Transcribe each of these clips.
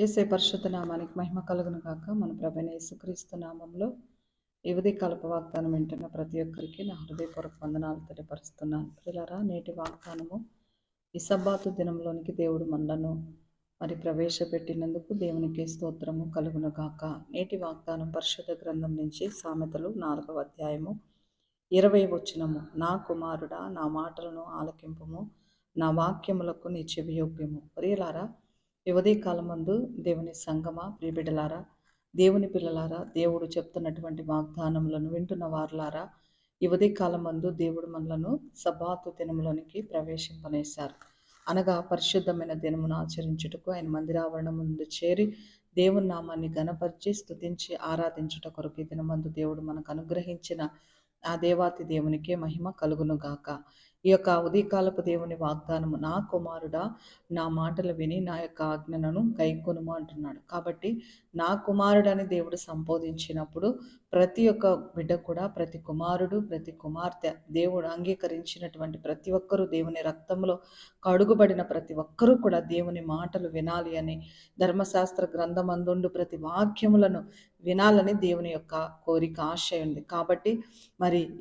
యేసే పరిశుద్ధ నామానికి మహిమ కలుగును గాక. మన ప్రభువైన యేసుక్రీస్తు నామంలో ఈ ఉదయకాలపు వాగ్దానం వింటున్న ప్రతి ఒక్కరికి నా హృదయపూర్వక వందనాలు తెలియపరుస్తున్నాను. ప్రియులారా, నేటి వాగ్దానము ఈ సబ్బాతు దినంలోనికి దేవుడు మనలను ప్రవేశపెట్టినందుకు దేవునికి స్తోత్రము కలుగును గాక. నేటి వాగ్దానం పరిశుద్ధ గ్రంథం నుంచి సామెతలు 4వ అధ్యాయము 20వ వచనము. నా కుమారుడా, నా మాటలను ఆలకింపుము, నా వాక్యములకు నీ చెవియొగ్గుము. ప్రియులారా, ఈ ఉదయకాలమందు దేవుని సంగమా, ప్రియబిడ్డలారా, దేవుని పిల్లలారా, దేవుడు చెప్తున్నటువంటి వాగ్దానములను వింటున్న వారులారా, ఈ ఉదయకాలమందు దేవుడు మనలను సబ్బాతు దినంలోనికి ప్రవేశింపనేశారు. అనగా పరిశుద్ధమైన దినమును ఆచరించుటకు ఆయన మందిరావరణం ముందు చేరి దేవుని నామాన్ని గణపరిచి స్తుతించి ఆరాధించుట కొరకు ఈ దినమందు దేవుడు మనకు అనుగ్రహించిన ఆ దేవాతి దేవునికే మహిమ కలుగును గాక. ఈ యొక్క ఉదయకాలపు దేవుని వాగ్దానము, నా కుమారుడా, నా మాటలు విని నా యొక్క ఆజ్ఞలను గైకొనుము అంటున్నాడు. కాబట్టి నా కుమారుడని దేవుడు సంబోధించినప్పుడు ప్రతి ఒక్క బిడ్డ కూడా, ప్రతి కుమారుడు, ప్రతి కుమార్తె, దేవుడు అంగీకరించినటువంటి ప్రతి ఒక్కరూ, దేవుని రక్తంలో కడుగుబడిన ప్రతి ఒక్కరూ కూడా దేవుని మాటలు వినాలి అని, ధర్మశాస్త్ర గ్రంథమందుండు ప్రతి వాక్యములను వినాలని దేవుని యొక్క కోరిక, ఆశ ఉంది. కాబట్టి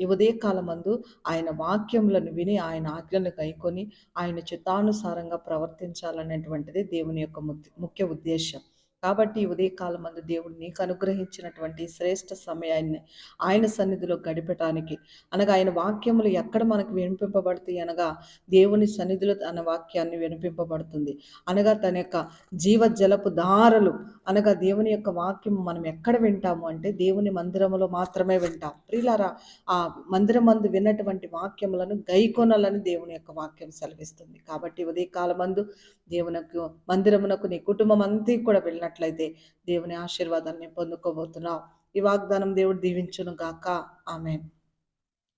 ఈ ఉదయకాలమందు ఆయన వాక్యములను విని ఆయన ఆజ్ఞలను గైకొని ఆయన చిత్తానుసారంగా ప్రవర్తించాలనేటువంటిది దేవుని యొక్క ముఖ్య ఉద్దేశం. కాబట్టి ఈ ఉదయకాలమందు దేవుడు నీకు అనుగ్రహించినటువంటి శ్రేష్ఠ సమయాన్ని ఆయన సన్నిధిలో గడిపటానికి, అనగా ఆయన వాక్యములు ఎక్కడ మనకు వినిపింపబడతాయి అనగా దేవుని సన్నిధిలో తన వాక్యాన్ని వినిపింపబడుతుంది. అనగా తన యొక్క జీవజలపు దారలు, అనగా దేవుని యొక్క వాక్యం మనం ఎక్కడ వింటాము అంటే దేవుని మందిరములో మాత్రమే వింటాం. ప్రియులారా, ఆ మందిరమందు విన్నటువంటి వాక్యములను గైకొనాలని దేవుని యొక్క వాక్యం సెలవిస్తుంది. కాబట్టి ఉదయకాలమందు దేవునకు మందిరమునకు నీ కుటుంబం అంతా కూడా వెళ్ళినట్లయితే దేవుని ఆశీర్వాదాన్ని పొందుకోబోతున్నావు. ఈ వాగ్దానం దేవుడు దీవించును గాక. ఆమేన్.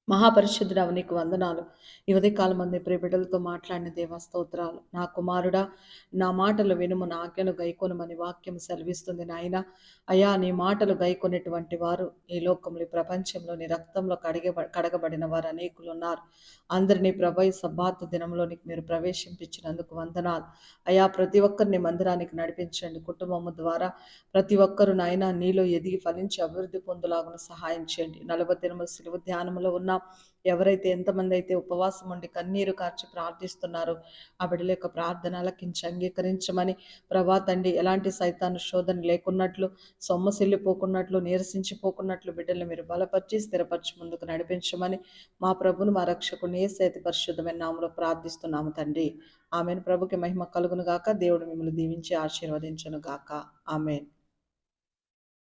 మహాపరిశుద్ధుడవు నీకు వందనాలు. ఈ ఉదయకాలం మంది ప్రియ బిడ్డలతో మాట్లాడిన దేవా స్తోత్రాలు. నా కుమారుడా, నా మాటలు వినుము, నా ఆజ్ఞను గైకొనుమని వాక్యం సెలవిస్తుంది. నాయన అయ్యా, నీ మాటలు గైకొనేటువంటి వారు ఈ లోకంలో, ప్రపంచంలో నీ రక్తంలో కడగబడిన వారు అనేకులు ఉన్నారు. అందరినీ ప్రభు ఈ సబ్బాతు దినంలోనికి మీరు ప్రవేశింపించినందుకు వందనాలు. అయ్యా, ప్రతి ఒక్కరిని మందిరానికి నడిపించండి. కుటుంబము ద్వారా ప్రతి ఒక్కరు నాయన నీలో ఎదిగి ఫలించి అభివృద్ధి పొందులాగున సహాయం చేయండి. 40 దినముల సిలువ ధ్యానంలో ఉన్న ఎవరైతే, ఎంతమంది అయితే ఉపవాసం ఉండి కన్నీరు కార్చి ప్రార్థిస్తున్నారో ఆ బిడ్డల యొక్క ప్రార్థన ఆలకించి అంగీకరించమని ప్రభా తండ్రి, ఎలాంటి సైతాను శోధన లేకున్నట్లు, సొమ్మసిల్లిపోకున్నట్లు, నీరసించిపోకున్నట్లు బిడ్డల్ని మీరు బలపరిచి స్థిరపరిచి ముందుకు నడిపించమని మా ప్రభును, మా రక్షకుని యేసు అతి పరిశుద్ధమైన నామములో ప్రార్థిస్తున్నాము తండ్రి. ఆమెన్. ప్రభుకి మహిమ కలుగును గాక. దేవుడు మిమ్మల్ని దీవించి ఆశీర్వదించును గాక. ఆమెన్.